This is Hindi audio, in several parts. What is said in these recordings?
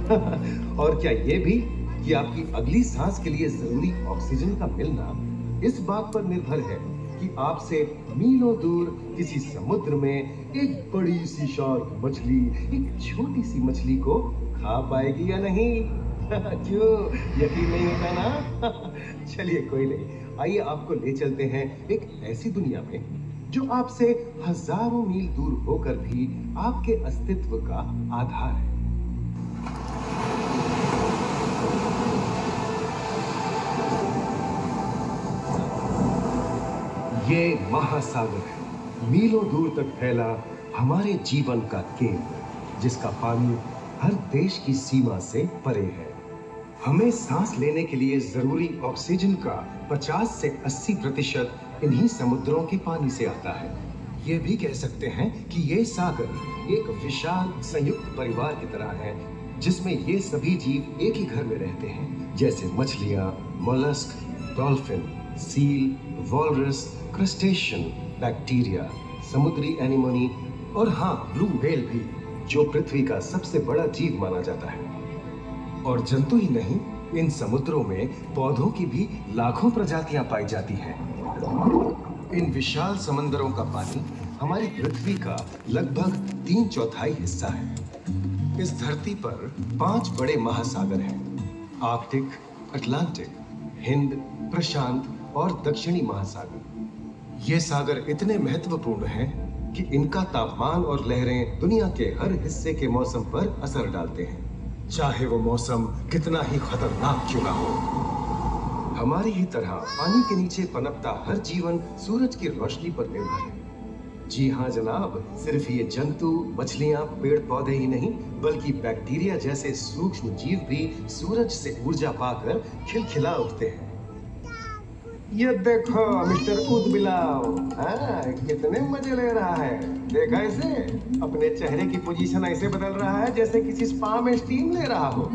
और क्या ये भी कि आपकी अगली सांस के लिए जरूरी ऑक्सीजन का मिलना इस बात पर निर्भर है कि आपसे मीलों दूर किसी समुद्र में एक बड़ी सी शार्क मछली एक छोटी सी मछली को खा पाएगी या नहीं। क्यों यकीन नहीं होता ना? चलिए कोई नहीं, आइए आपको ले चलते हैं एक ऐसी दुनिया में जो आपसे हजारों मील दूर होकर भी आपके अस्तित्व का आधार है। ये महासागर है, मीलों दूर तक फैला हमारे जीवन का केंद्र, जिसका पानी हर देश की सीमा से परे है। हमें सांस लेने के लिए जरूरी ऑक्सीजन का 50 से 80% इन्हीं समुद्रों के पानी से आता है। ये भी कह सकते हैं कि ये सागर एक विशाल संयुक्त परिवार की तरह है, जिसमें ये सभी जीव एक ही घर में रहते हैं, जैसे मछलियां, mollusc, dolphin, seal, walrus, crustacean, bacteria, समुद्री एनीमोनी और हाँ, ब्लू व्हेल भी, जो पृथ्वी का सबसे बड़ा जीव माना जाता है। और जंतु ही नहीं, इन समुद्रों में पौधों की भी लाखों प्रजातियां पाई जाती हैं। इन विशाल समंदरों का पानी हमारी पृथ्वी का लगभग 3/4 हिस्सा है। इस धरती पर 5 बड़े महासागर हैं: आर्कटिक, अटलांटिक, हिंद, प्रशांत और दक्षिणी महासागर। ये सागर इतने महत्वपूर्ण हैं कि इनका तापमान और लहरें दुनिया के हर हिस्से के मौसम पर असर डालते हैं, चाहे वो मौसम कितना ही खतरनाक क्यों ना हो। हमारी ही तरह पानी के नीचे पनपता हर जीवन सूरज की रोशनी पर निर्भर है। जी हाँ जनाब, सिर्फ ये जंतु, मछलियां, पेड़ पौधे ही नहीं, बल्कि बैक्टीरिया जैसे सूक्ष्म जीव भी सूरज से ऊर्जा पाकर खिलखिला उठते हैं। ये देखो मिस्टर ऊदबिलाव, कितने मजे ले रहा है। देखा इसे, अपने चेहरे की पोजीशन ऐसे बदल रहा है जैसे किसी स्पा में स्टीम ले रहा हो।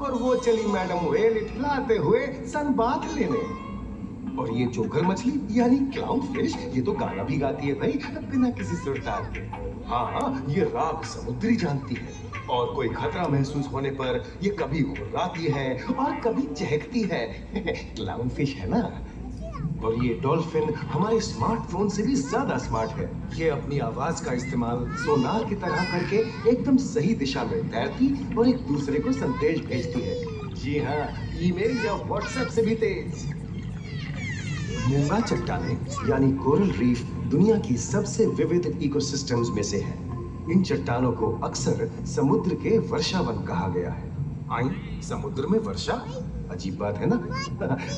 और वो चली मैडम व्हेल इठलाते हुए सन बाथ लेने। और ये जोकर मछली यानी क्लाउन फिश, ये तो गाना भी गाती है भाई, बिना किसी सुर ताल के। हाँ, ये राग समुद्री जानती है और कोई खतरा महसूस होने पर ये कभी घुर्राती है और कभी चहकती है। क्लाउन फिश है ना। और ये डॉल्फिन हमारे स्मार्टफोन से भी ज्यादा स्मार्ट है। ये अपनी आवाज का इस्तेमाल सोनार की तरह करके एकदम सही दिशा में तैरती और एक दूसरे को संदेश भेजती है। जी हाँ, ईमेल या व्हाट्सएप से भी तेज। मूंगा चट्टानें यानी कोरल रीफ दुनिया की सबसे विविध इकोसिस्टम्स में से है। इन चट्टानों को अक्सर समुद्र के वर्षावन कहा गया है। आई, समुद्र में वर्षा, अजीब बात है ना?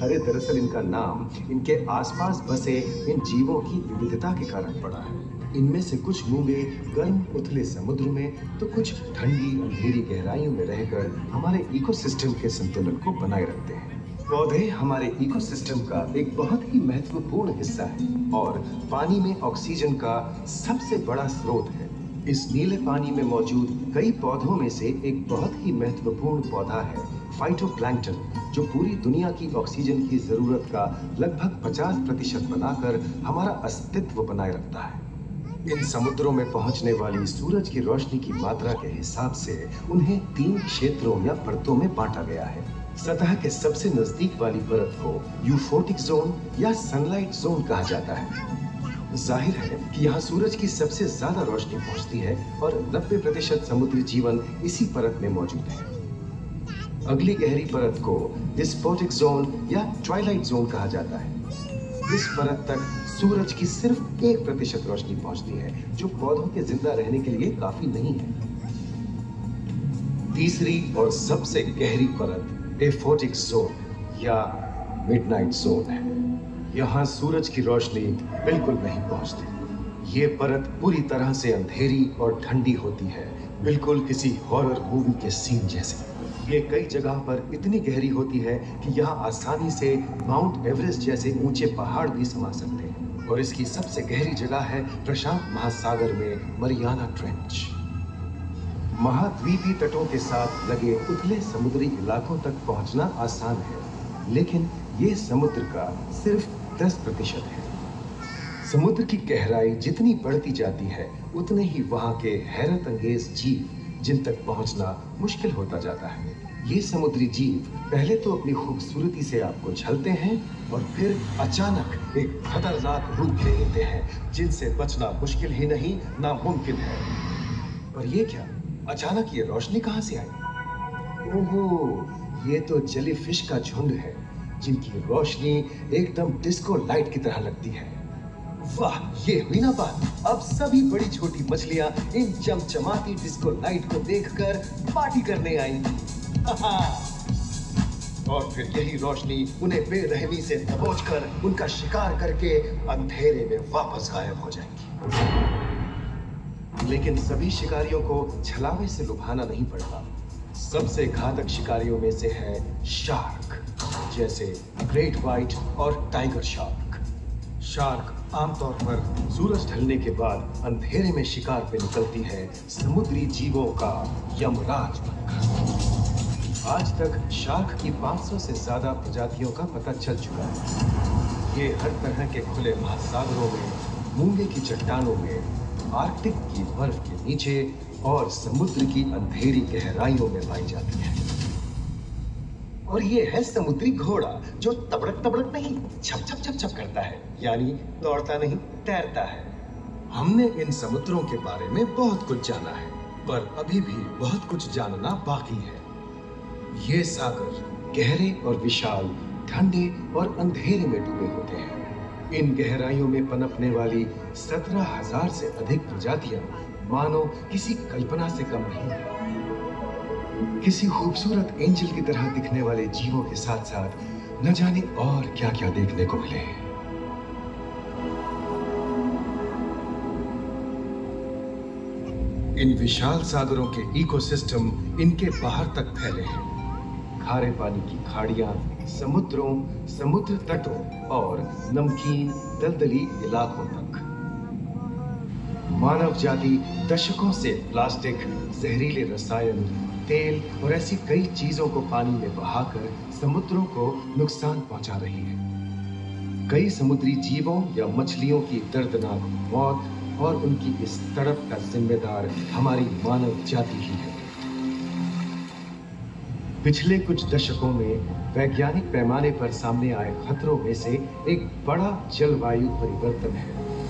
अरे दरअसल इनका नाम इनके आसपास बसे इन जीवों की विविधता के कारण पड़ा है। इनमें से कुछ मूंगे गर्म उथले समुद्र में, तो कुछ ठंडी अंधेरी गहराइयों में रहकर हमारे इकोसिस्टम के संतुलन को बनाए रखते हैं। पौधे हमारे इकोसिस्टम का एक बहुत ही महत्वपूर्ण हिस्सा है और पानी में ऑक्सीजन का सबसे बड़ा स्रोत है। इस नीले पानी में मौजूद कई पौधों में से एक बहुत ही महत्वपूर्ण पौधा है फाइटोप्लैंक्टन, जो पूरी दुनिया की ऑक्सीजन की जरूरत का लगभग 50% बनाकर हमारा अस्तित्व बनाए रखता है। इन समुद्रों में पहुंचने वाली सूरज की रोशनी की मात्रा के हिसाब से उन्हें 3 क्षेत्रों या परतों में बांटा गया है। सतह के सबसे नजदीक वाली परत को यूफोटिक जोन या सनलाइट जोन कहा जाता है। जाहिर है कि यहाँ सूरज की सबसे ज्यादा रोशनी पहुंचती है और 90% समुद्री जीवन इसी परत में मौजूद है। अगली गहरी परत को डिस्पोटिक जोन या ट्वाइलाइट जोन कहा जाता है। इस परत तक सूरज की सिर्फ 1% रोशनी पहुंचती है, जो पौधों के जिंदा रहने के लिए काफी नहीं है। तीसरी और सबसे गहरी परत एफोटिक जोन या मिडनाइट जोन है। यहाँ सूरज की रोशनी बिल्कुल नहीं पहुंचती। ये परत पूरी तरह से अंधेरी और ठंडी होती है, बिल्कुल किसी हॉरर मूवी के सीन जैसे। ये कई जगह पर इतनी गहरी होती है कि यहाँ आसानी से माउंट एवरेस्ट जैसे ऊंचे पहाड़ भी समा सकते हैं। और इसकी सबसे गहरी जगह है प्रशांत महासागर में मरियाना ट्रेंच। महाद्वीपीय तटों के साथ लगे उथले समुद्री इलाकों तक पहुंचना आसान है, लेकिन ये समुद्र का सिर्फ 10% है। समुद्र की गहराई जितनी बढ़ती जाती है, उतने ही वहां के हैरत अंगेज जीव जिन तक पहुंचना मुश्किल होता जाता है। ये समुद्री जीव पहले तो अपनी खूबसूरती से आपको छलते हैं और फिर अचानक एक खतरनाक रूप ले लेते हैं जिनसे बचना मुश्किल ही नहीं नामुमकिन है। पर ये क्या, अचानक ये रोशनी कहां से आई? ओहो, ये तो जेलीफिश का झुंड है जिनकी रोशनी एकदम डिस्को लाइट की तरह लगती है। वाह, ये हुई ना बात। अब सभी बड़ी छोटी मछलियां इन चमचमाती डिस्को लाइट को देखकर पार्टी करने आएंगी। और फिर यही रोशनी उन्हें बेरहमी से दबोचकर उनका शिकार करके अंधेरे में वापस गायब हो जाएगी। लेकिन सभी शिकारियों को छलावे से लुभाना नहीं पड़ता। सबसे घातक शिकारियों में से है शार्क, जैसे ग्रेट व्हाइट और टाइगर शार्क। शार्क आमतौर पर सूरज ढलने के बाद अंधेरे में शिकार पे निकलती है समुद्री जीवों का यमराज बनकर। आज तक शार्क की 500 से ज्यादा प्रजातियों का पता चल चुका है। ये हर तरह के खुले महासागरों में, मूंगे की चट्टानों में, आर्कटिक की बर्फ के नीचे और समुद्र की अंधेरी गहराइयों में पाई जाती है। और ये है समुद्री घोड़ा, जो तबड़क तबड़क नहीं, छप छप छप छप करता है, यानी दौड़ता नहीं, तैरता है। हमने इन समुद्रों के बारे में बहुत कुछ जाना है, पर अभी भी बहुत कुछ जानना बाकी है। ये सागर गहरे और विशाल, ठंडे और अंधेरे में डूबे होते हैं। इन गहराइयों में पनपने वाली 17,000 से अधिक प्रजातियां मानो किसी कल्पना से कम नहीं है। किसी खूबसूरत एंजल की तरह दिखने वाले जीवों के साथ साथ न जाने और क्या क्या देखने को मिले। इन विशाल सागरों के इकोसिस्टम इनके बाहर तक फैले हैं। खारे पानी की खाड़ियां, समुद्रों, समुद्र तटों और नमकीन दलदली इलाकों तक। मानव जाति दशकों से प्लास्टिक, जहरीले रसायन, तेल और ऐसी कई चीजों को पानी में बहाकर समुद्रों को नुकसान पहुंचा रही है। कई समुद्री जीवों या मछलियों की दर्दनाक मौत और उनकी इस तड़प का जिम्मेदार हमारी मानव जाति ही है। पिछले कुछ दशकों में वैज्ञानिक पैमाने पर सामने आए खतरों में से एक बड़ा जलवायु परिवर्तन है,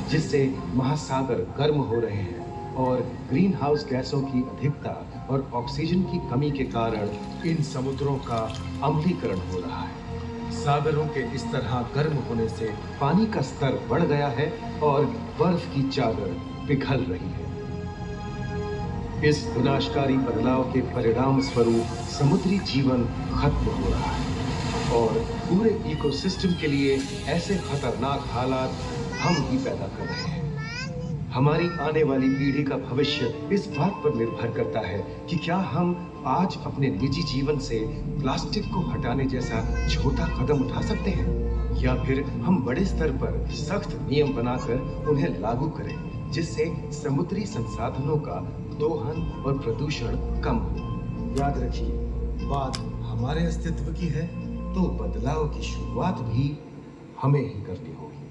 जिससे महासागर गर्म हो रहे हैं और ग्रीन हाउस गैसों की अधिकता और ऑक्सीजन की कमी के कारण इन समुद्रों का अम्लीकरण हो रहा है। सागरों के इस तरह गर्म होने से पानी का स्तर बढ़ गया है और बर्फ की चादर पिघल रही है। इस विनाशकारी बदलाव के परिणाम स्वरूप समुद्री जीवन खत्म हो रहा है और पूरे इकोसिस्टम के लिए ऐसे खतरनाक हालात हम ही पैदा कर रहे हैं। हमारी आने वाली पीढ़ी का भविष्य इस बात पर निर्भर करता है कि क्या हम आज अपने निजी जीवन से प्लास्टिक को हटाने जैसा छोटा कदम उठा सकते हैं, या फिर हम बड़े स्तर पर सख्त नियम बनाकर उन्हें लागू करें, जिससे समुद्री संसाधनों का दोहन और प्रदूषण कम हो। याद रखिए, बात हमारे अस्तित्व की है, तो बदलाव की शुरुआत भी हमें ही करनी होगी।